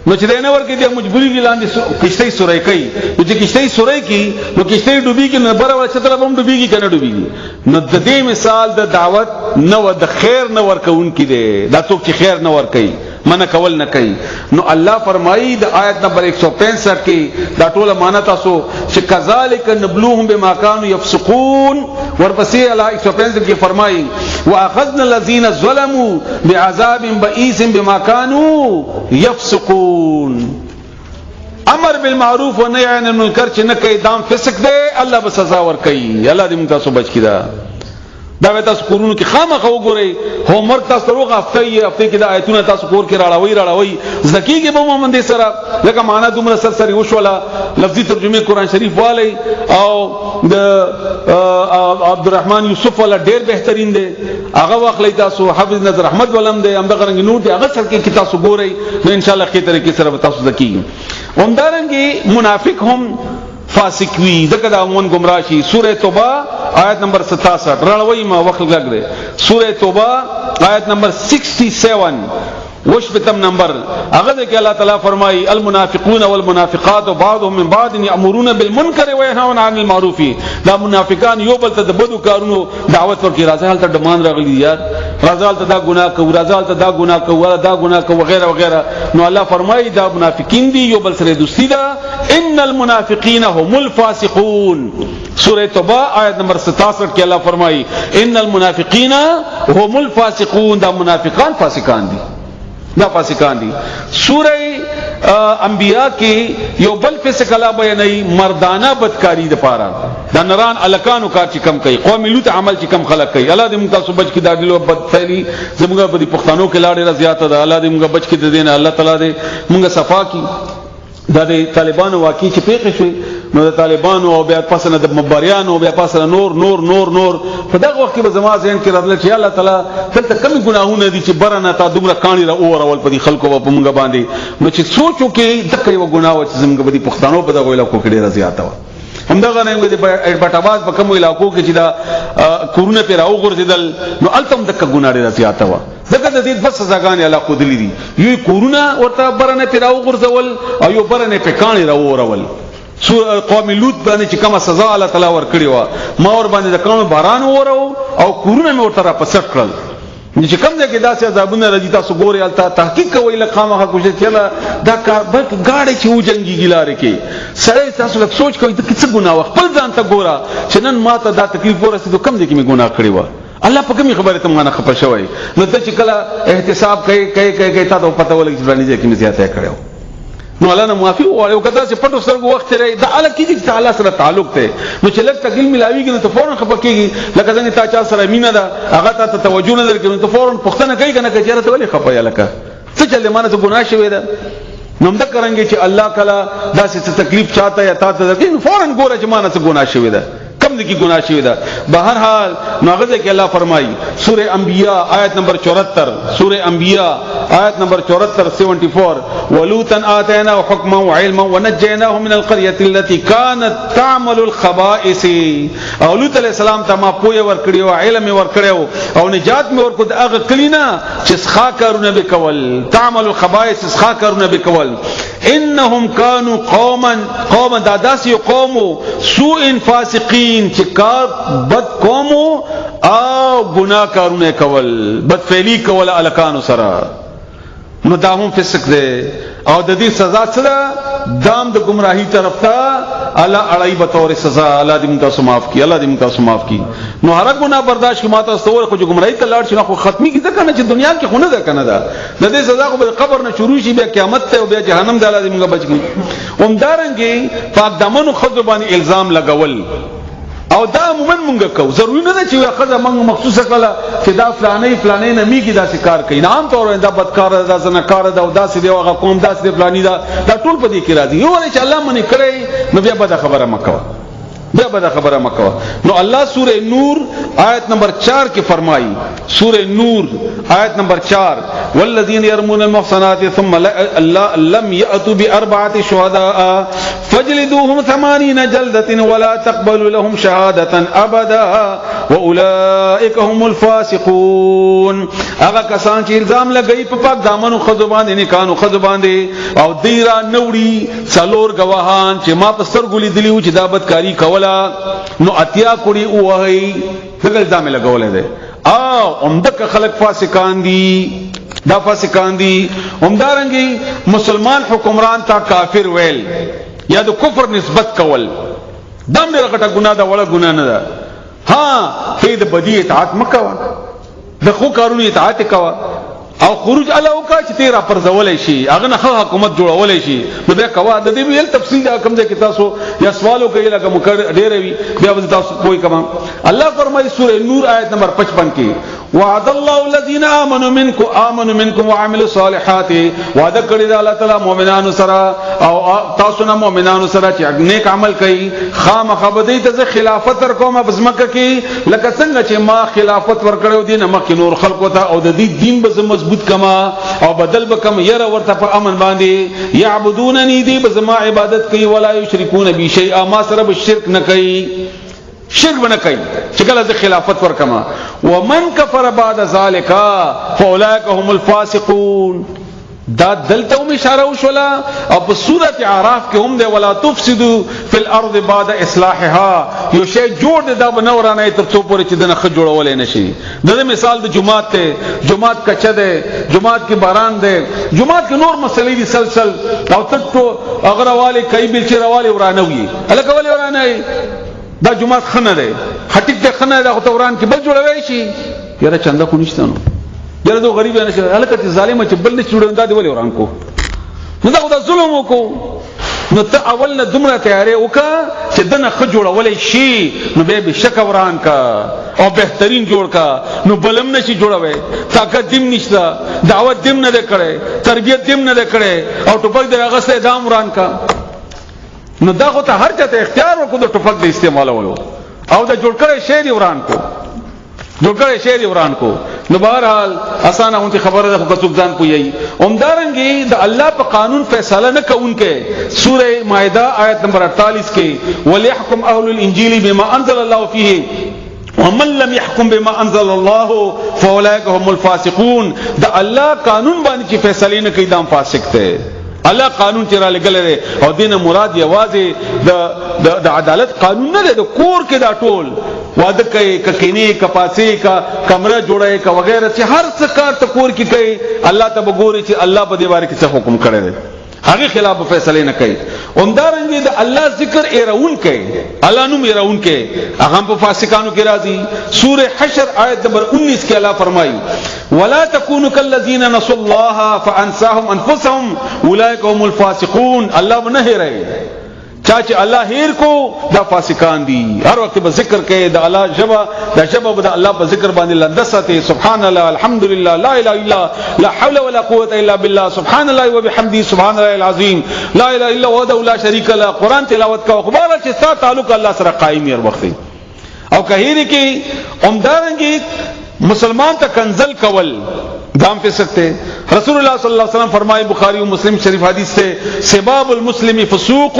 A: نو چې نه ور کوي د مجبوری لاندې کشتی سورای کوي نو چې کشتی سورای کی نو کشتی ډوبېږي نه بره ولا چت هم ډوبېږي کنه ډوبېږي نو د دې مثال د دعوت نو د خیر نه ور کوون کی دی دا څوک چې خیر نه ور کوي منع کول نه کوي نو الله فرمایي د آیت نمبر 165 کې دا ټوله معنا تاسو چې کذالک نبلوهم بما كانوا يفسقون ورپسې الله 165 کې فرمایي واخذنا الذين ظلموا بعذاب بئيس بما كانوا يفسقون امر بالمعروف ونهي عن المنکر چې نه کوي دام فسق دی الله به سزا ور کوي الله دې موږ تاسو بچ کړه دا تاسو کورونو کې خامخا وګورئ هوم ورک تاسو روغه هفته کې د آیتونو تاسو کور کې راړوي زکیږي به مومن دې سره لکه معنا دومره سرسری وشوله لفظي ترجمه قران شریف والی او د عبدالرحمن یوسف والا ډیر بهترین دی هغه واخلئ تاسو حافظ نظر احمد ولم دی همدغه رنګ نور دی هغه سر کې تاسو ګورئ نو ان شاء الله کې طریقې سره تاسو زکیږي همدارنګي منافق هم فاسق وي دغه د امون گمراه شي. سوره توبه آیت نمبر 67 راړوي ما وخت لګ دی. سوره توبه آیت نمبر 67 وشبتم نمبر هغه کې الله تعالی فرمایي المنافقون والمنافقات بعضهم من بعض يأمرون بالمنكر وينهون عن المعروف. دا منافقان یو بل ته د بدو کارونو دعوت ورکړي، راځي حالت ډمان راغلي یار، راځي حالت دا ګناه کوي، راځي حالت دا ګناه کوي، دا ګناه کوي وغیرہ وغیرہ. نو الله فرمایي دا منافقین دي، یو بل سره دوستی ده. ان المنافقین هم الفاسقون. سورہ توبہ آیت نمبر 67 کې الله فرمایي ان المنافقین هم الفاسقون. دا منافقان فاسقان دي، دا فاسقان دي. سورہ انبیاء کې یو بل فسق الله بیانوي مردانه بدکاری د پاره، دا نران الکانو کار چې کم کوي، قوم لوط عمل چې کم خلق کوي. الله دې موږ تاسو بچ کې دا ډلو بد فعلی زموږ په پښتنو کې لاړې زیاته ده. الله دې موږ بچ کې د دین، الله تعالی دې موږ صفا کی. دا د طالبانو واقعي چې پیښې شوې، نو د طالبانو او بیا پاسنه د مباریانو بیا پاسنه نور په دغه وخت کې به زما ذهن کې راځل چې الله تعالی دلته کمی ګناهونه دي چې برنه تا دومره کانی را اورول په دې خلکو په موږ باندې. نو چې سوچو کې دغه یو ګناه و چې زموږ په دې پښتنو په دغه علاقو کې ډیره زیاته و. همدغه نه د بټاباز په کوم علاقو کې چې دا کورونه پر راو غورځیدل، نو التم دغه ګناه ډیره زیاته و. دغه د دې بس سزاګانې الله خو دلی دي، یو کورونه ورته برنه پر راو غورځول او یو برنه په کانی را اورول. قوم لوط باندې چې کومه سزا الله تعالی ورکړي و، ما ور باندې د کانو باران اورو او کورونه مې ورته را پسټ کړل. چې کوم ځای کې داسې عذابونه راځي تاسو ګورئ، الته تحقیق کوئ لقامه کوشش چلا دا کار بل گاډي چې وجنګي ګلاره کې سړی تاسو لږ سوچ کوئ ته څه ګناه خپل ځان ته ګوره چې نن ما ته دا تکلیف ورسېدو، کوم ځای کې مې ګناه کړی و، الله په کومه خبره ته مانه خپه شوی. نو ته چې کله احتساب کوي تاسو پته ولګي چې باندې کې مې زیاته کړو، نو الله نه معافي وغواړي. او کدا چې پټو سرګو وخت لري دا الله کیږي چې الله سره تعلق ته، نو چې لږ تکلیف ملاويږي نو ته فورن خپه کیږي. لکه څنګه تا چا سره مینه ده هغه ته توجه نه درکې، نو ته فورن پښتنه کوي کنه چې راته ولې خپه یا لکه څه چلې مانه ته ګناه شوی ده. نو موږ کرانګي چې الله کلا داسې تکلیف چاته یا تا ته درکې، فورن ګوره چې مانه څه ګناه شوی ده، کم دي کی گناہ شوی ده. بہر حال ناغذ کہ اللہ فرمائی سورہ انبیاء آیت نمبر 74، سورہ انبیاء آیت نمبر 74 74 ولوطا آتینا حکما وعلما ونجیناه من القرية التي كانت تعمل الخبائث. او لوط علیہ السلام ته ما پوهه ورکړیو، علم ورکړیو او نجات مې ورکړ د هغه کلینا چې ښه کارونه وکول، تعمل الخبائث ښه کارونه وکول. انهم كانوا قوما داداس قوم سوء فاسقين، چې کار بد قومو او گناہ کارونه کول، بد فعلی کول الکانو سره. نو دا هم فسق ده او د دې سزا سره دام د گمراهی طرف ته الله اړای به تور سزا. الله دې موږ تاسو معاف کړي، الله دې موږ تاسو معاف کړي. نو هر ګناه برداشت کی ماته استور خو گمراهی ته لاړ شي نو خو ختمي کی ځکه نه چې دنیا کې خو نه ده کنه ده د دې سزا خو په قبر نه شروع شي بیا قیامت ته او بیا جهنم ته. الله دې موږ بچ کړي. اومدارنګي پاک دمنو خود باندې الزام لګول او دا عموما مونږ کو، ضروري نه ده چې خزه مونږ مخصوصه کړه چې دا فلانه نه میږي دا کار کوي. عام طور دا بدکار ده، زناکار ده او دا سې دی هغه قوم دا سې فلانی دا ټول په دې کې راځي. یو ولې چې الله منی کړی نو بیا به خبره مکو، بیا به خبره مکو. نو الله سورہ نور آیت نمبر 4 کې فرمایي، سورہ نور آیت نمبر 4 والذین يرمون المحصنات ثم لم يأتوا بأربعة شهداء فاجلدوهم 80 جلدة ولا تقبلوا لهم شهادة أبدا وأولئك هم الفاسقون. هغه کسان چې الزام لګي په پاک دامنو خذ باندې نکانو خذ باندې او دیرا نوړي څلور گواهان چې ما په سترګو لیدلی و چې دا بدکاری کوله، نو اتیا کړي وهي دغه الزام لګولې ده. او عمدک خلق فاسقان دي، دا فاسقان دي. همدارنګي مسلمان حکمران تا کافر ویل یا د کفر نسبت کول دا مې راکټه ګناه ده ولا ګناه نه ده. ها ته د بدی اطاعت مکوا، د خو کارونو اطاعت کوا او خروج علاوه چې تیرا پر زولې شي هغه نه حکومت جوړولې شي نو بیا کوا. د دې ویل تفصیل کوم ځای کې تاسو یا سوالو کوي لکه مکر ډېر وي بیا تاسو کوی کما الله فرمایي سورہ نور آیت نمبر 55 کې وعد الله الذين امنوا منكم وعملوا الصالحات وعده کړی دی الله تعالی مؤمنانو سره او تاسو نه مؤمنانو سره چې نیک عمل کوي خامخ بدی ته خلافت ورکوم بزمکه کې لکه څنګه چې ما خلافت ورکړو دین مخ نور خلقو ته او د دې دین به مضبوط کما او بدل بکم ير ورته په امن باندې يعبدونني دي بزما عبادت کوي ولا يشركون بي شيئا ما سره بالشرك نه کوي شرک بنا کوي چې کله ز خلافت ورکما ومن كفر بعد ذلك فاولئك هم الفاسقون دا دلته هم اشاره وشولا او په سوره اعراف کې هم ده ولا تفسدوا في الارض بعد اصلاحها یو شی جوړ ده دا بنورانه تر څو پورې چې دنه خ جوړول نه شي د مثال د جمعات ته جمعات کچه ده جمعات کې باران ده جمعات کې نور مسلې دي سلسل او تټو اغرواله کای بل چې رواله ورانه وي الکواله ورانه دا جمعات خنه ده هټیک ده خنه ده توران کې بل جوړوي شي یاره چنده کو نشته نو یاره دو غریب نه شه الکه ظالم چې بل نه جوړون دا دی ولې وران کو نو دا خدای ظلم وکړو نو ته اول نه دومره تیارې وکا چې دنه خ جوړولې شي نو به شک وران کا او بهترین جوړ کا نو بلم نشي جوړوي طاقت دیم نشته دعوت دیم نه کړي تربيت دیم نه کړي او ټوپک دغه سه دام وران کا نو دا خو ته هر چاته اختیار وکړو د ټوپک د استعمالولو او دا جوړ کړي شی دی وران کو جوړ کړي شی دی وران کو نو بهرحال اسانه اونته خبره ده خو څوک ځان پوي اومدارنګي د الله په قانون فیصله نه کوونکې سوره مائده آیت نمبر 48 کې وليحكم اهل الانجيل بما انزل الله فيه ومن لم يحكم بما انزل الله فاولئك هم الفاسقون د الله قانون باندې چې فیصله نه کوي دا فاسق دی الله قانون چې را لګل او دینه مراد یوازې د عدالت قانون نه دی د کور کې دا ټول واده کوي ککینی کپاسی کا کمره جوړای کا وغیرہ چې هر څه کار ته کور کې کوي الله ته وګوري چې الله په دې باره کې څه حکم کړی دی هغه خلاف فیصله نه کوي اومدارنګي د الله ذکر ایرون کوي الله نوم ایرون کوي هغه په فاسقانو کې راځي سوره حشر آیت نمبر 19 کې الله فرمایي ولا تكونوا كالذين نسوا الله فانساهم انفسهم اولئك هم الفاسقون الله نه هېري چاچه الله هیر کو دا فاسقان دي هر وخت به ذکر کوي د الله جبا د جبا د الله په ذکر باندې لندسته سبحان الله الحمدلله لا اله الا لا حول ولا قوه الا بالله سبحان الله وبحمده سبحان الله العظیم لا اله الا هو وحده لا شريك له قران تلاوت کا خبر چې ستا تعلق الله سره قائم هر وخت او کهیر کې عمدارنګي مسلمان ته کنزل کول دام پہ سکتے رسول اللہ صلی اللہ علیہ وسلم فرمائے بخاری و مسلم شریف حدیث سے سباب المسلم فسوق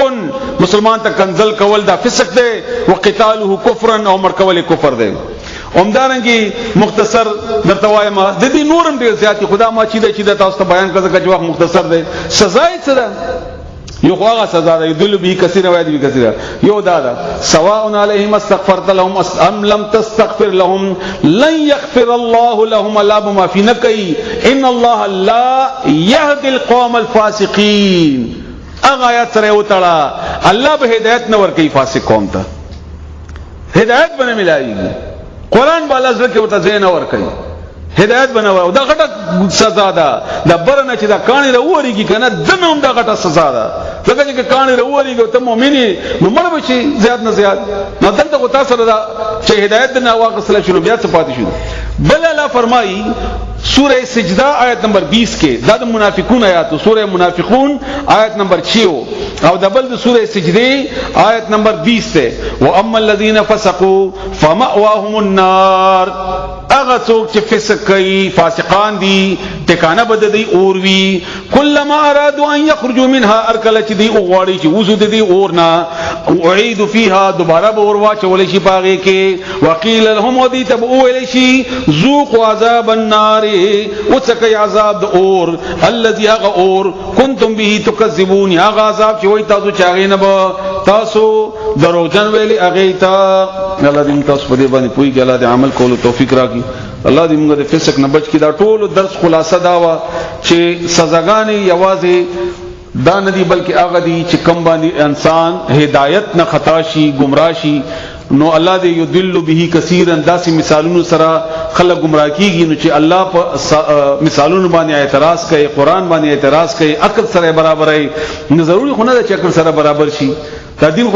A: مسلمان تا کنزل کول دا فسق دے وقتاله کفرا او مرکول کفر دے اومدارنګي مختصر درتوای ما د دې نورم ډیر زیاتی خدا ما چیده تاسو ته بیان کړه چې وخت مختصر دی سزا یې څه ده یو خواغه سزا ده یدل به کثیر وای دی کثیر یو دادا سواء علیهم استغفرت لهم ام لم تستغفر لهم لن يغفر الله لهم لا بما في نكي ان الله لا يهدي القوم الفاسقين اغه آیات سره وتړه الله به هدایت نه ور کوي فاسق قوم ته هدایت بنه ملایږي قران بالا زکه وته زین ور کوي هدایت بنو او دا غټه سزا ده د برنه چې دا کانی وروړيږي کنه دنه دا غټه سزا ده ځکه چې کانی وروړيږي ته مؤمنی نو مړ بشي زیات نه زیات نو دلته کو تاسو دا چې هدایت نه واغسل شنو بیا څه پاتې شو بل الله فرمایي سورہ سجدہ آیت نمبر 20 کې دا د منافقون آیات سورہ منافقون آیت نمبر 6 او د بل د سورہ سجدہ آیت نمبر 20 ته واما الذين فسقوا فمأواهم النار اغه څوک چې فسق کوي فاسقان دي ټکانه بد دي اور وی کلم ارادوا ان يخرجوا منها ارکل چې دي اوغواړي چې وزو دي اورنا اعيد فيها دوباره به اور واچول شي باغې کې وقيل لهم ودي تبول شي ذوقوا عذاب النار وڅکي عذاب د اور الذي اور كنتم به تكذبون يا عذاب چې وای تاسو چاغې نه به تاسو دروژن ویلي اغه تا الله دې تاسو په دې باندې پوي ګلا دې عمل کولو توفیق راکړي الله دې موږ د فسق نه بچ کړي دا ټول درس خلاصه دا وا چې سزاګانې یوازې دا نه دي بلکې هغه دي چې کم باندې انسان هدایت نه خطا شي گمراه شي نو الله دې یذل به کثیرا داسې مثالونو سره خلک گمراه کیږي نو چې الله په مثالونو باندې اعتراض کوي قران باندې اعتراض کوي عقل سره برابر وي نه ضروري خو نه چې عقل سره برابر شي دا دین